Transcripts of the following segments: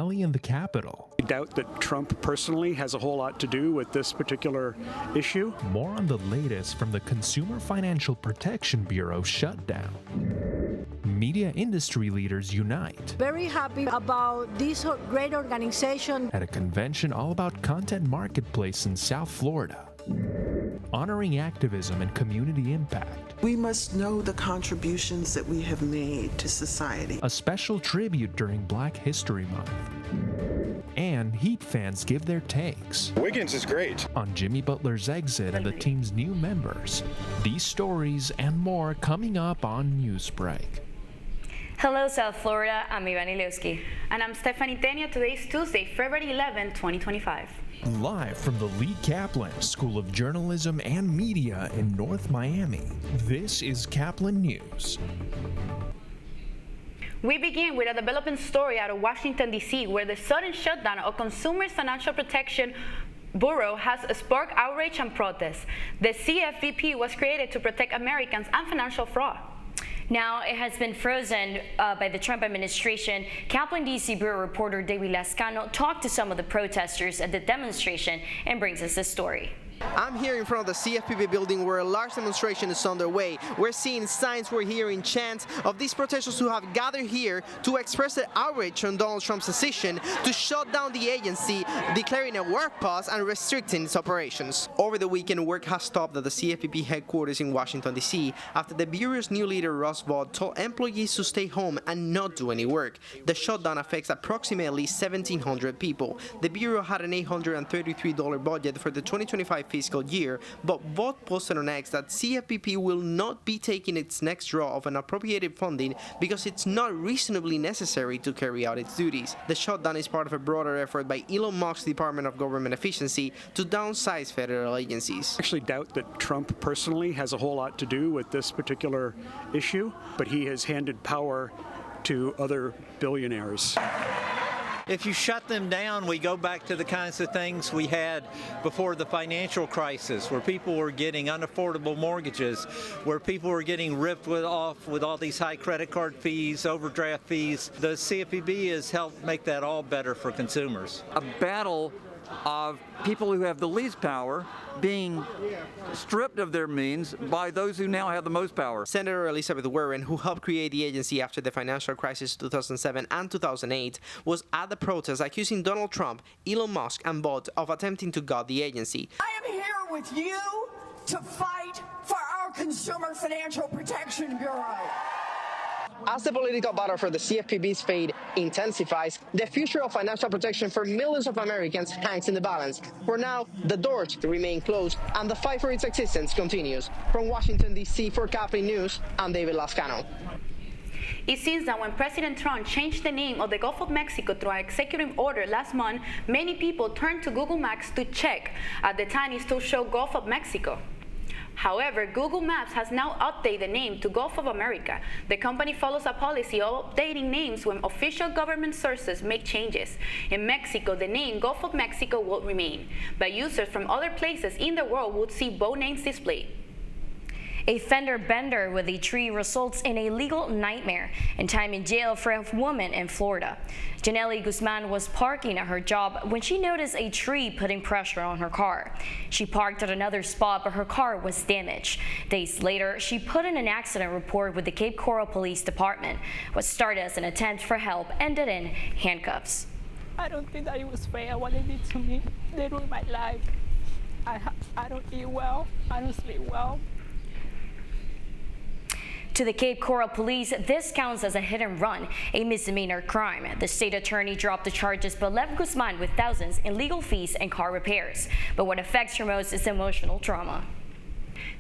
rally in the Capitol. I doubt that Trump personally has a whole lot to do with this particular issue. More on the latest from the Consumer Financial Protection Bureau shutdown. Media industry leaders unite. Very happy about this great organization. At a convention all about content marketplace in South Florida. Honoring activism and community impact. We must know the contributions that we have made to society. A special tribute during Black History Month. And Heat fans give their takes. Wiggins is great. On Jimmy Butler's exit and the team's new members. These stories and more coming up on Newsbreak. Hello, South Florida. I'm Ivani Lewski. And I'm Stephanie Tenia. Today is Tuesday, February 11, 2025. Live from the Lee Caplin School of Journalism and Media in North Miami, this is Caplin News. We begin with a developing story out of Washington, D.C., where the sudden shutdown of Consumer Financial Protection Bureau has sparked outrage and protest. The CFPB was created to protect Americans and financial fraud. Now, it has been frozen by the Trump administration. Caplin DC Bureau reporter David Lascano talked to some of the protesters at the demonstration and brings us this story. I'm here in front of the CFPB building where a large demonstration is underway. We're seeing signs, we're hearing chants of these protesters who have gathered here to express their outrage on Donald Trump's decision to shut down the agency, declaring a work pause and restricting its operations. Over the weekend, work has stopped at the CFPB headquarters in Washington, D.C. after the Bureau's new leader, Ross Vaught, told employees to stay home and not do any work. The shutdown affects approximately 1,700 people. The Bureau had an $833 budget for the 2025 fiscal year, but Vaught posted on X that CFPB will not be taking its next draw of unappropriated funding because it's not reasonably necessary to carry out its duties. The shutdown is part of a broader effort by Elon Musk's Department of Government Efficiency to downsize federal agencies. I actually doubt that Trump personally has a whole lot to do with this particular issue, but he has handed power to other billionaires. If you shut them down, we go back to the kinds of things we had before the financial crisis, where people were getting unaffordable mortgages, where people were getting ripped off with all these high credit card fees, overdraft fees. The CFPB has helped make that all better for consumers. A battle of people who have the least power being stripped of their means by those who now have the most power. Senator Elizabeth Warren, who helped create the agency after the financial crisis of 2007 and 2008, was at the protest accusing Donald Trump, Elon Musk, and Vaught of attempting to gut the agency. I am here with you to fight for our Consumer Financial Protection Bureau. As the political battle for the CFPB's fate intensifies, the future of financial protection for millions of Americans hangs in the balance. For now, the doors remain closed and the fight for its existence continues. From Washington, D.C. for Caplin News, I'm David Lascano. It seems that when President Trump changed the name of the Gulf of Mexico through an executive order last month, many people turned to Google Maps to check. At the time, it still showed Gulf of Mexico. However, Google Maps has now updated the name to Gulf of America. The company follows a policy of updating names when official government sources make changes. In Mexico, the name Gulf of Mexico will remain, but users from other places in the world would see both names displayed. A fender bender with a tree results in a legal nightmare and time in jail for a woman in Florida. Janelle Guzman was parking at her job when she noticed a tree putting pressure on her car. She parked at another spot, but her car was damaged. Days later, she put in an accident report with the Cape Coral Police Department. What started as an attempt for help ended in handcuffs. I don't think that it was fair what they did to me. They ruined my life. I don't eat well. I don't sleep well. To the Cape Coral Police, this counts as a hit and run, a misdemeanor crime. The state attorney dropped the charges but left Guzman with thousands in legal fees and car repairs. But what affects her most is emotional trauma.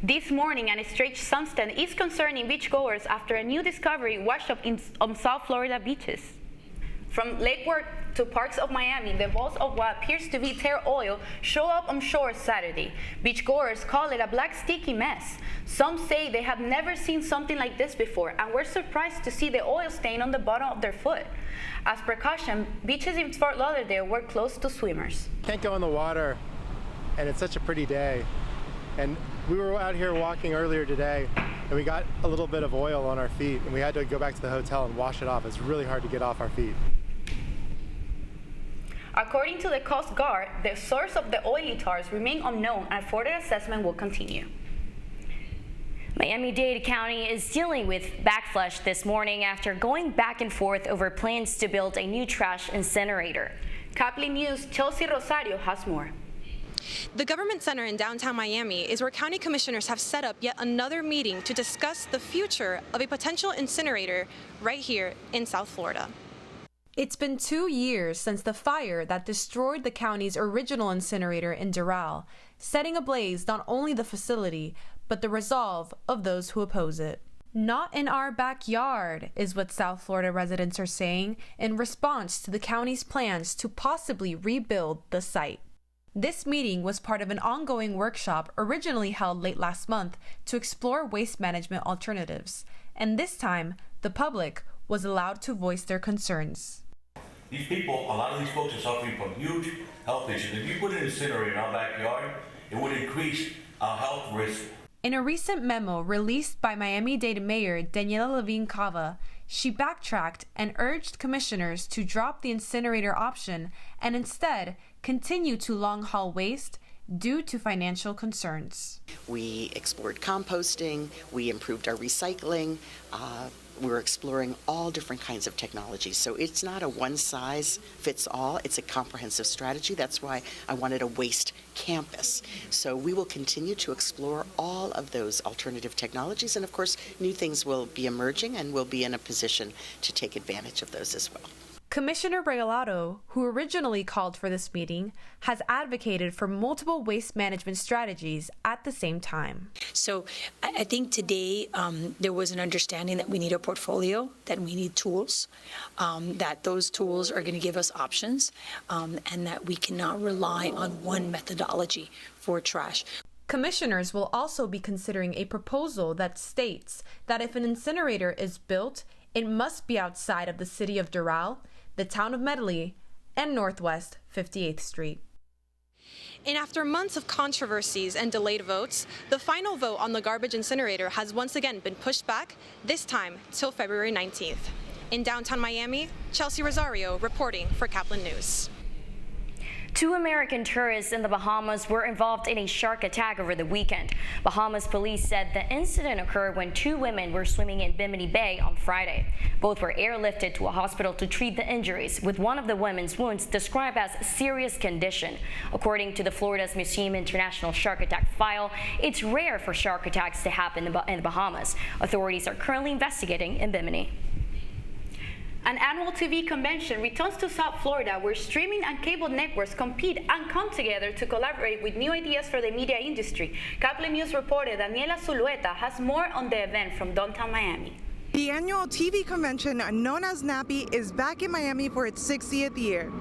This morning, an strange sunset is concerning beachgoers after a new discovery washed up on South Florida beaches. From Lake Worth to parts of Miami, the balls of what appears to be tar oil show up on shore Saturday. Beachgoers call it a black sticky mess. Some say they have never seen something like this before and were surprised to see the oil stain on the bottom of their foot. As precaution, beaches in Fort Lauderdale were closed to swimmers. Can't go in the water, and it's such a pretty day. And we were out here walking earlier today, and we got a little bit of oil on our feet, and we had to go back to the hotel and wash it off. It's really hard to get off our feet. According to the Coast Guard, the source of the oily tars remain unknown and further assessment will continue. Miami-Dade County is dealing with backlash this morning after going back and forth over plans to build a new trash incinerator. Caplin News' Chelsea Rosario has more. The Government Center in downtown Miami is where county commissioners have set up yet another meeting to discuss the future of a potential incinerator right here in South Florida. It's been 2 years since the fire that destroyed the county's original incinerator in Doral, setting ablaze not only the facility, but the resolve of those who oppose it. Not in our backyard, is what South Florida residents are saying in response to the county's plans to possibly rebuild the site. This meeting was part of an ongoing workshop originally held late last month to explore waste management alternatives, and this time, the public was allowed to voice their concerns. These people, a lot of these folks are suffering from huge health issues. If you put an incinerator in our backyard, it would increase our health risk. In a recent memo released by Miami-Dade Mayor Daniela Levine Cava, she backtracked and urged commissioners to drop the incinerator option and instead continue to long-haul waste due to financial concerns. We explored composting, we improved our recycling, we're exploring all different kinds of technologies. So it's not a one-size-fits-all, it's a comprehensive strategy. That's why I wanted a waste campus. So we will continue to explore all of those alternative technologies, and of course, new things will be emerging, and we'll be in a position to take advantage of those as well. Commissioner Regalado, who originally called for this meeting, has advocated for multiple waste management strategies at the same time. So I think today there was an understanding that we need a portfolio, that we need tools, that those tools are going to give us options, and that we cannot rely on one methodology for trash. Commissioners will also be considering a proposal that states that if an incinerator is built, it must be outside of the city of Doral, the town of Medellín, and Northwest 58th Street. And after months of controversies and delayed votes, the final vote on the garbage incinerator has once again been pushed back, this time till February 19th. In downtown Miami, Chelsea Rosario reporting for Caplin News. 2 American tourists in the Bahamas were involved in a shark attack over the weekend. Bahamas police said the incident occurred when 2 women were swimming in Bimini Bay on Friday. Both were airlifted to a hospital to treat the injuries, with one of the women's wounds described as serious condition. According to the Florida's Museum International Shark Attack file, it's rare for shark attacks to happen in the Bahamas. Authorities are currently investigating in Bimini. An annual TV convention returns to South Florida, where streaming and cable networks compete and come together to collaborate with new ideas for the media industry. Caplin News reporter Daniela Zulueta has more on the event from downtown Miami. The annual TV convention, known as NAPI, is back in Miami for its 60th year.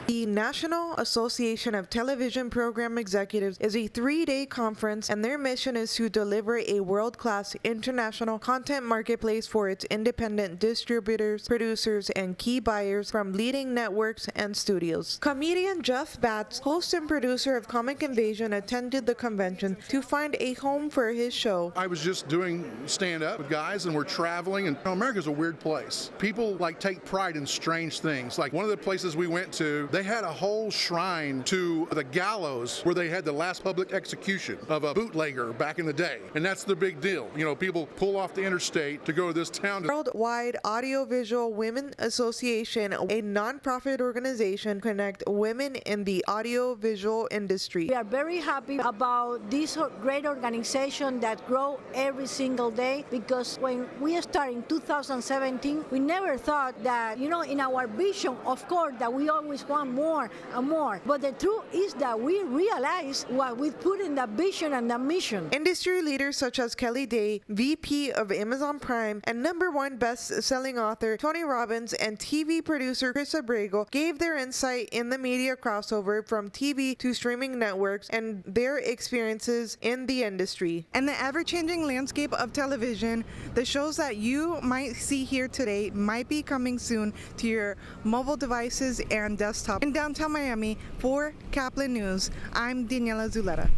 The National Association of Television Program Executives is a 3-day conference, and their mission is to deliver a world-class international content marketplace for its independent distributors, producers, and key buyers from leading networks and studios. Comedian Jeff Batts, host and producer of Comic Invasion, attended the convention to find a home for his show. I was just doing stand-up with guys, and we're traveling, and America's a weird place. People take pride in strange things. Like one of the places we went to, they had a whole shrine to the gallows where they had the last public execution of a bootlegger back in the day. And that's the big deal. You know, people pull off the interstate to go to this town. Worldwide Audiovisual Women Association, a nonprofit organization, connect women in the audiovisual industry. We are very happy about this great organization that grows every single day, because when we started in 2017, we never thought that, in our vision, of course, that we always want more and more. But the truth is that we realize what we put in the vision and the mission. Industry leaders such as Kelly Day, VP of Amazon Prime, and #1 best-selling author Tony Robbins, and TV producer Chris Abrego gave their insight in the media crossover from TV to streaming networks and their experiences in the industry. And the ever-changing landscape of television, the shows that you might see here today might be coming soon to your mobile devices and desktop. In downtown Miami, for Caplin News, I'm Daniela Zuleta.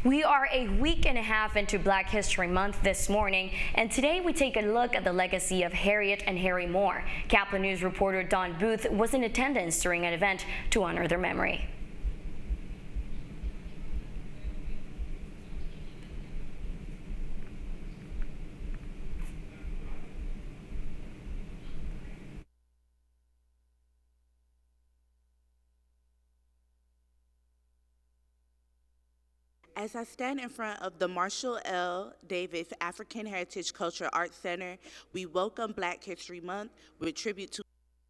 We are a week and a half into Black History Month this morning, and today we take a look at the legacy of Harriet and Harry Moore. Caplin News reporter Don Booth was in attendance during an event to honor their memory. As I stand in front of the Marshall L. Davis African Heritage Cultural Arts Center, we welcome Black History Month with tribute to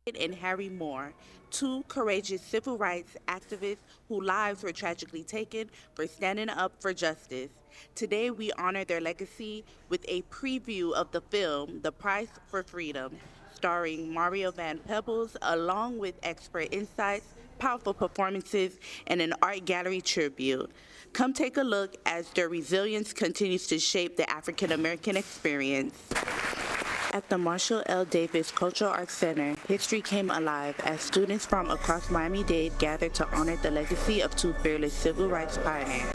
Harriet and Harry Moore, two courageous civil rights activists whose lives were tragically taken for standing up for justice. Today, we honor their legacy with a preview of the film, The Price for Freedom, starring Mario Van Peebles, along with expert insights, powerful performances, and an art gallery tribute. Come take a look as their resilience continues to shape the African American experience. At the Marshall L. Davis Cultural Arts Center, history came alive as students from across Miami-Dade gathered to honor the legacy of two fearless civil rights pioneers,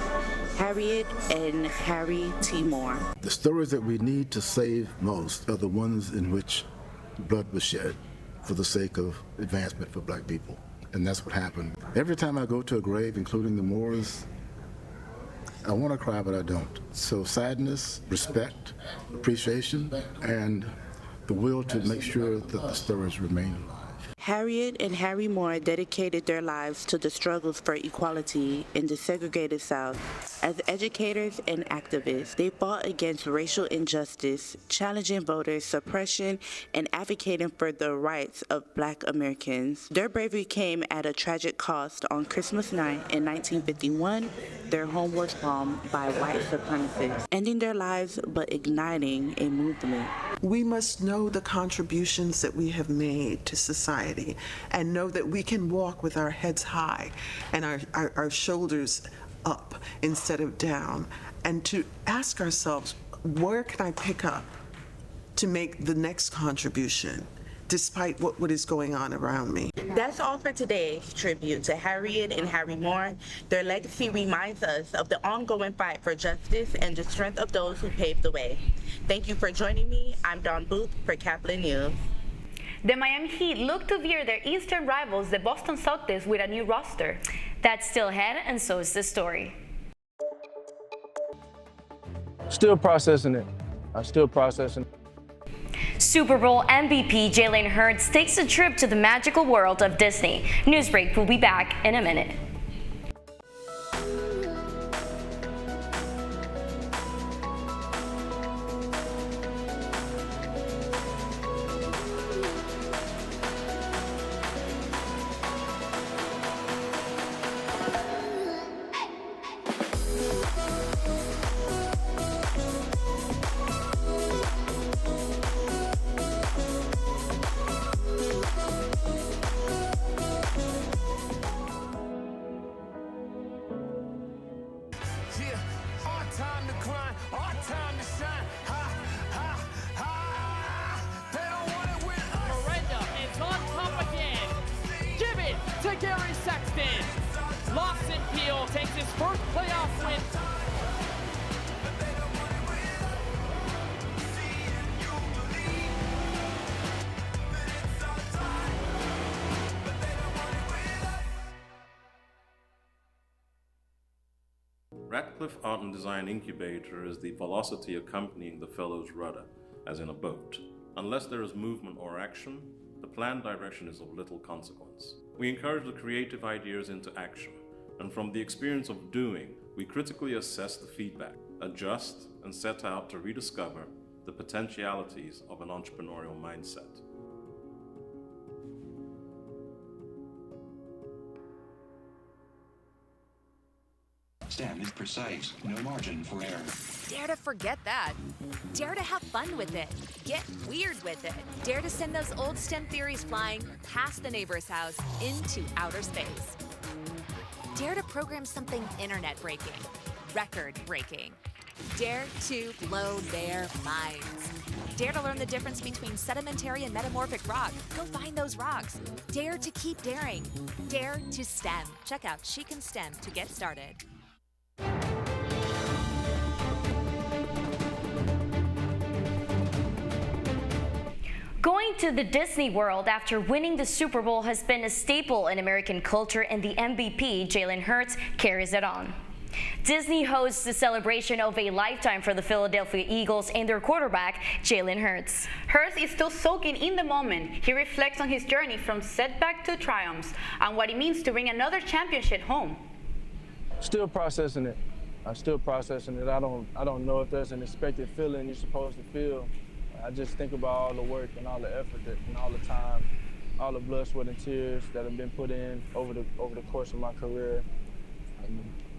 Harriet and Harry T. Moore. The stories that we need to save most are the ones in which blood was shed for the sake of advancement for Black people. And that's what happened. Every time I go to a grave, including the Moores, I want to cry, but I don't. So sadness, respect, appreciation, and the will to make sure that the stories remain alive. Harriet and Harry Moore dedicated their lives to the struggles for equality in the segregated South. As educators and activists, they fought against racial injustice, challenging voter suppression, and advocating for the rights of Black Americans. Their bravery came at a tragic cost. On Christmas night in 1951, their home was bombed by white supremacists, ending their lives but igniting a movement. We must know the contributions that we have made to society and know that we can walk with our heads high and our shoulders up instead of down, and to ask ourselves, where can I pick up to make the next contribution despite what is going on around me? That's all for today's tribute to Harriet and Harry Moore. Their legacy reminds us of the ongoing fight for justice and the strength of those who paved the way. Thank you for joining me. I'm Dawn Booth for Caplin News. The Miami Heat look to veer their Eastern rivals, the Boston Celtics, with a new roster. That's still ahead, and so is the story. Still processing it. I'm still processing. Super Bowl MVP Jalen Hurts takes a trip to the magical world of Disney. Newsbreak will be back in a minute. Radcliffe Art and Design Incubator is the velocity accompanying the fellow's rudder, as in a boat. Unless there is movement or action, the planned direction is of little consequence. We encourage the creative ideas into action, and from the experience of doing, we critically assess the feedback, adjust, and set out to rediscover the potentialities of an entrepreneurial mindset. Stem is precise, no margin for error. Dare to forget that. Dare to have fun with it. Get weird with it. Dare to send those old STEM theories flying past the neighbor's house into outer space. Dare to program something internet-breaking, record-breaking. Dare to blow their minds. Dare to learn the difference between sedimentary and metamorphic rock. Go find those rocks. Dare to keep daring. Dare to STEM. Check out She Can STEM to get started. to the Disney World after winning the Super Bowl has been a staple in American culture, and the MVP, Jalen Hurts, carries it on. Disney hosts the celebration of a lifetime for the Philadelphia Eagles and their quarterback, Jalen Hurts. Hurts is still soaking in the moment. He reflects on his journey from setback to triumphs and what it means to bring another championship home. Still processing it. I'm still processing it. I don't know if there's an expected feeling you're supposed to feel. I just think about all the work and all the effort and all the time, all the blood, sweat, and tears that have been put in over the course of my career.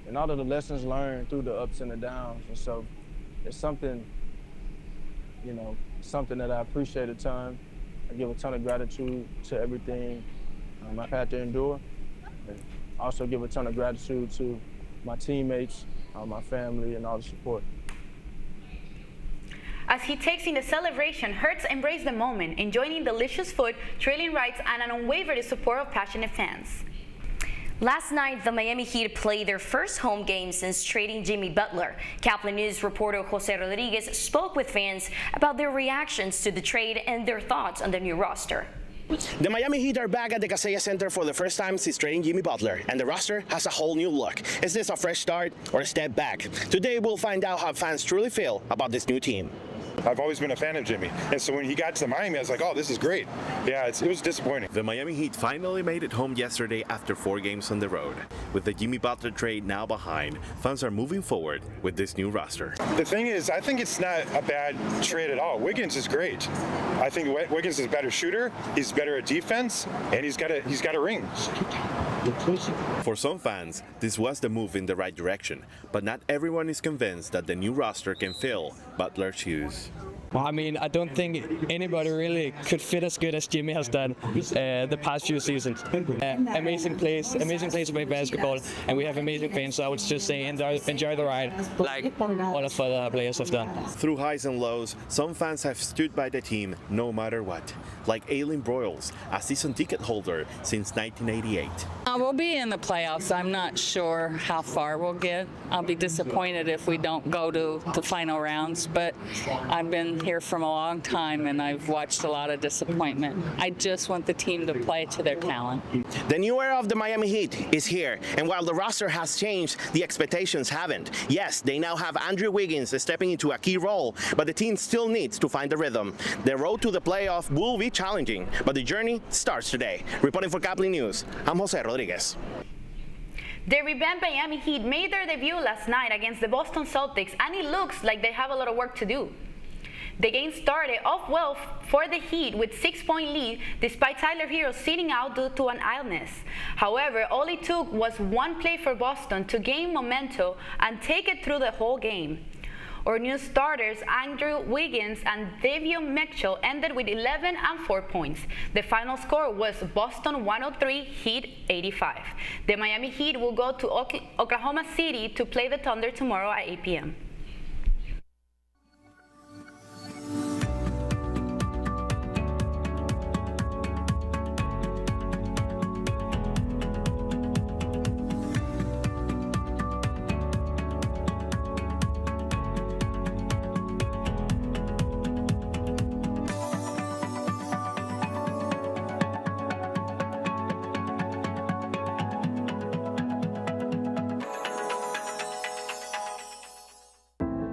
And all of the lessons learned through the ups and the downs. And so it's something, something that I appreciate a ton. I give a ton of gratitude to everything I've had to endure. And also give a ton of gratitude to my teammates, my family, and all the support. As he takes in the celebration, Hurts embraced the moment, enjoying delicious food, thrilling rides, and an unwavering support of passionate fans. Last night, the Miami Heat played their first home game since trading Jimmy Butler. Caplin News reporter Jose Rodriguez spoke with fans about their reactions to the trade and their thoughts on the new roster. The Miami Heat are back at the Kaseya Center for the first time since trading Jimmy Butler, and the roster has a whole new look. Is this a fresh start or a step back? Today, we'll find out how fans truly feel about this new team. I've always been a fan of Jimmy, and so when he got to Miami, I was like, oh, this is great. Yeah, it was disappointing. The Miami Heat finally made it home yesterday after 4 games on the road. With the Jimmy Butler trade now behind, fans are moving forward with this new roster. The thing is, I think it's not a bad trade at all. Wiggins is great. I think Wiggins is a better shooter, he's better at defense, and he's got a ring. For some fans, this was the move in the right direction, but not everyone is convinced that the new roster can fill Butler's shoes. Well, I mean, I don't think anybody really could fit as good as Jimmy has done the past few seasons. Amazing place to play basketball, and we have amazing fans, so I would just say enjoy the ride, like all of the players have done. Through highs and lows, some fans have stood by the team no matter what, like Aileen Broyles, a season ticket holder since 1988. We'll be in the playoffs. I'm not sure how far we'll get. I'll be disappointed if we don't go to the final rounds, but I've been here from a long time and I've watched a lot of disappointment. I just want the team to play to their talent. The new era of the Miami Heat is here, and while the roster has changed, the expectations haven't. Yes, they now have Andrew Wiggins stepping into a key role, but the team still needs to find the rhythm. The road to the playoff will be challenging, but the journey starts today. Reporting for Caplin News, I'm Jose Rodriguez. The revamped Miami Heat made their debut last night against the Boston Celtics, and it looks like they have a lot of work to do. The game started off well for the Heat with 6-point lead despite Tyler Hero sitting out due to an illness. However, all it took was one play for Boston to gain momentum and take it through the whole game. Our new starters, Andrew Wiggins and Davion Mitchell, ended with 11 and 4 points. The final score was Boston 103, Heat 85. The Miami Heat will go to Oklahoma City to play the Thunder tomorrow at 8 p.m.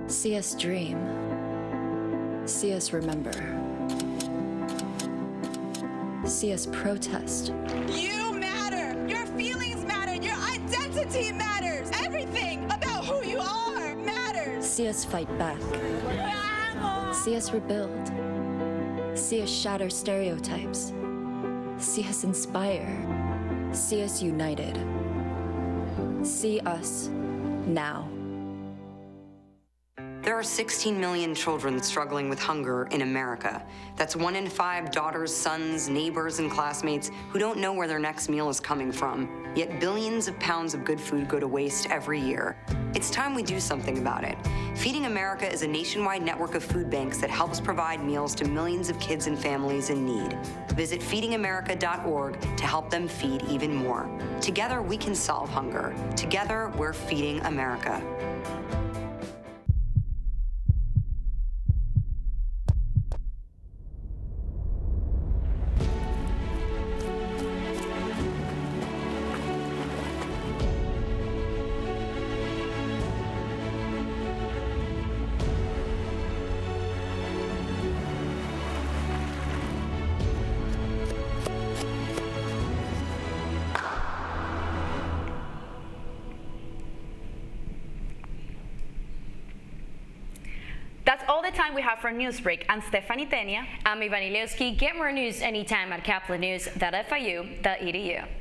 See us dream. See us remember. See us protest. You matter. Your feelings matter. Your identity matters. Everything about who you are matters. See us fight back. See us rebuild. See us shatter stereotypes. See us inspire. See us united. See us now. There are 16 million children struggling with hunger in America. That's 1 in 5 daughters, sons, neighbors, and classmates who don't know where their next meal is coming from. Yet billions of pounds of good food go to waste every year. It's time we do something about it. Feeding America is a nationwide network of food banks that helps provide meals to millions of kids and families in need. Visit feedingamerica.org to help them feed even more. Together, we can solve hunger. Together, we're feeding America. all the time we have for Newsbreak. I'm Stephanie Tenia. I'm Ivan Ilewski. Get more news anytime at caplinnews.fiu.edu.